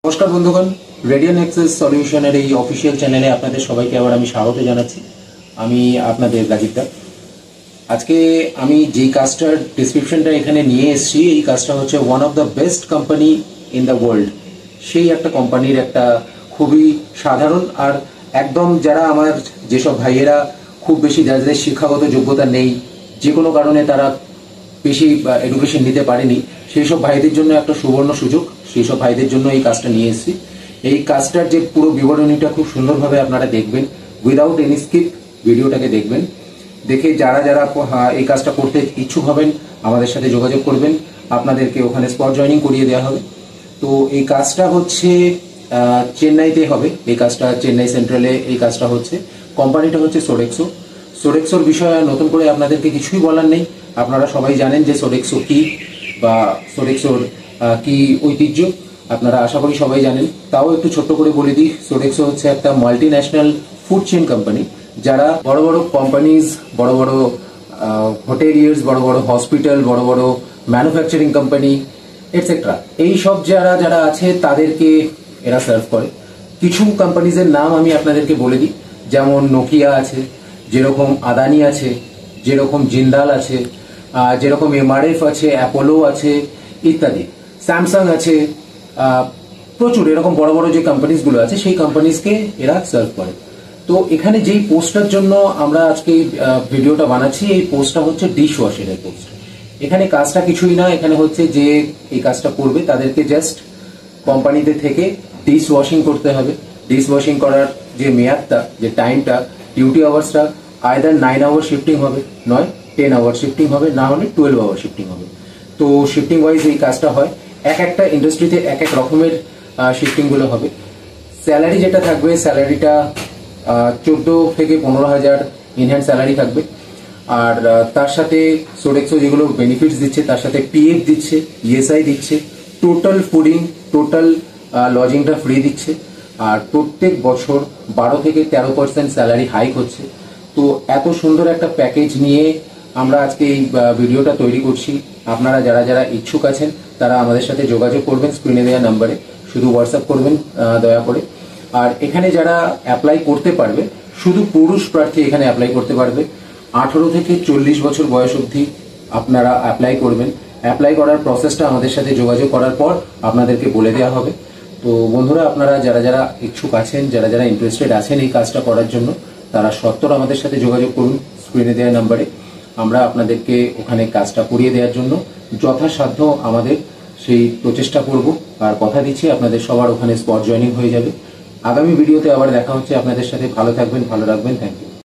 নমস্কার বন্ধুগণ, radian access সলিউশনের এই অফিসিয়াল চ্যানেলে আপনাদের সবাইকে আবার আমি স্বাগত জানাচ্ছি। আমি আপনাদের রাজীবদা। আজকে আমি যেই কাজটার ডিসক্রিপশনটা এখানে নিয়ে এসেছি, এই কাজটা হচ্ছে one of the best company in the world. সেই একটা কোম্পানির একটা খুবই সাধারণ আর একদম যারা আমার যেসব ভাইয়েরা খুব বেশি যাদের শিক্ষাগত যোগ্যতা নেই, যে কোনো কারণে তারা বেশি এডুকেশন নিতে পারেনি, সেই সব ভাইদের জন্য একটা সুবর্ণ সুযোগ। সেই সব ভাইদের জন্য এই কাজটা নিয়ে এসেছি। এই কাজটার যে পুরো বিবরণীটা খুব সুন্দরভাবে আপনারা দেখবেন, উইদাউট এনি স্কিপ ভিডিওটাকে দেখবেন। দেখে যারা যারা এই কাজটা করতে ইচ্ছুক হবেন আমাদের সাথে যোগাযোগ করবেন, আপনাদেরকে ওখানে স্পট জয়নিং করিয়ে দেওয়া হবে। তো এই কাজটা হচ্ছে চেন্নাইতে হবে। এই কাজটা চেন্নাই সেন্ট্রালে এই কাজটা হচ্ছে। কোম্পানিটা হচ্ছে সোডেক্সো। সোডেক্সোর বিষয়ে নতুন করে আপনাদেরকে কিছুই বলার নেই। আপনারা সবাই জানেন যে সোডেক্সো কি বা সোডেক্সোর কি ঐতিহ্য, আপনারা আশা করি সবাই জানেন। তাও একটু ছোট্ট করে বলে দিই, সোডেক্সো হচ্ছে একটা multi national food chain company, যারা বড় বড় কোম্পানিজ, বড় বড় হোটেলিয়ার্স, বড় বড় হসপিটাল, বড় বড় ম্যানুফ্যাকচারিং কোম্পানি এটসেট্রা, এই সব যারা যারা আছে তাদেরকে এরা সার্ভ করে। কিছু কোম্পানিজের নাম আমি আপনাদেরকে বলে দিই, যেমন নোকিয়া আছে, যেরকম আদানি আছে, যেরকম জিন্দাল আছে, যেরকম এমআরএফ আছে, অ্যাপোলো আছে ইত্যাদি, স্যামসাং আছে, প্রচুর এরকম বড় বড় যে কোম্পানিজগুলো আছে সেই কোম্পানিজকে এরা সার্ভ করে। তো এখানে যেই পোস্টটার জন্য আমরা আজকে ভিডিওটা বানাচ্ছি, এই পোস্টটা হচ্ছে ডিশ ওয়াশারের পোস্ট। এখানে কাজটা কিছুই না, এখানে হচ্ছে যে এই কাজটা করবে তাদেরকে জাস্ট কোম্পানিতে থেকে ডিশ ওয়াশিং করতে হবে। ডিশ ওয়াশিং করার যে মেয়াদটা, যে টাইমটা, ডিউটি আওয়ার্সটা আইদার 9 আওয়ার শিফটিং হবে, নয় 10 আওয়ার শিফটিং হবে, না হলে 12 আওয়ার শিফটিং হবে। তো শিফটিং ওয়াইজ এই কাজটা হয়। এক একটা ইন্ডাস্ট্রিতে এক এক রকমের শিফটিংগুলো হবে। স্যালারি যেটা থাকবে, স্যালারিটা 14 থেকে 15,000 ইনহ্যান্ড স্যালারি থাকবে। আর তার সাথে সোডেক্সো যেগুলো বেনিফিটস দিচ্ছে, তার সাথে পিএফ দিচ্ছে, ইএসআই দিচ্ছে, টোটাল ফুডিং, টোটাল লজিংটা ফ্রি দিচ্ছে। আর প্রত্যেক বছর 12 থেকে 13% স্যালারি হাইক হচ্ছে। তো এত সুন্দর একটা প্যাকেজ নিয়ে আমরা আজকে এই ভিডিওটা তৈরি করছি। আপনারা যারা যারা ইচ্ছুক আছেন তারা আমাদের সাথে যোগাযোগ করবেন, স্ক্রিনে দেওয়া নাম্বারে শুধু হোয়াটসঅ্যাপ করবেন দয়া করে। আর এখানে যারা অ্যাপ্লাই করতে পারবে, শুধু পুরুষ প্রার্থী এখানে অ্যাপ্লাই করতে পারবে। 18 থেকে 40 বছর বয়স অবধি আপনারা অ্যাপ্লাই করবেন। অ্যাপ্লাই করার প্রসেসটা আমাদের সাথে যোগাযোগ করার পর আপনাদেরকে বলে দেওয়া হবে। তো বন্ধুরা, আপনারা যারা যারা ইচ্ছুক আছেন, যারা যারা ইন্টারেস্টেড আছেন এই কাজটা করার জন্য, তারা সত্বর আমাদের সাথে যোগাযোগ করুন স্ক্রিনে দেওয়া নাম্বারে। আমরা আপনাদেরকে ওখানে কাজটা করিয়ে দেওয়ার জন্য যথাসাধ্য আমাদের সেই প্রচেষ্টা করব। আর কথা দিচ্ছি আপনাদের সবার ওখানে স্পট জয়নিং হয়ে যাবে। আগামী ভিডিওতে আবার দেখা হচ্ছে আপনাদের সাথে। ভালো থাকবেন, ভালো রাখবেন। Thank you.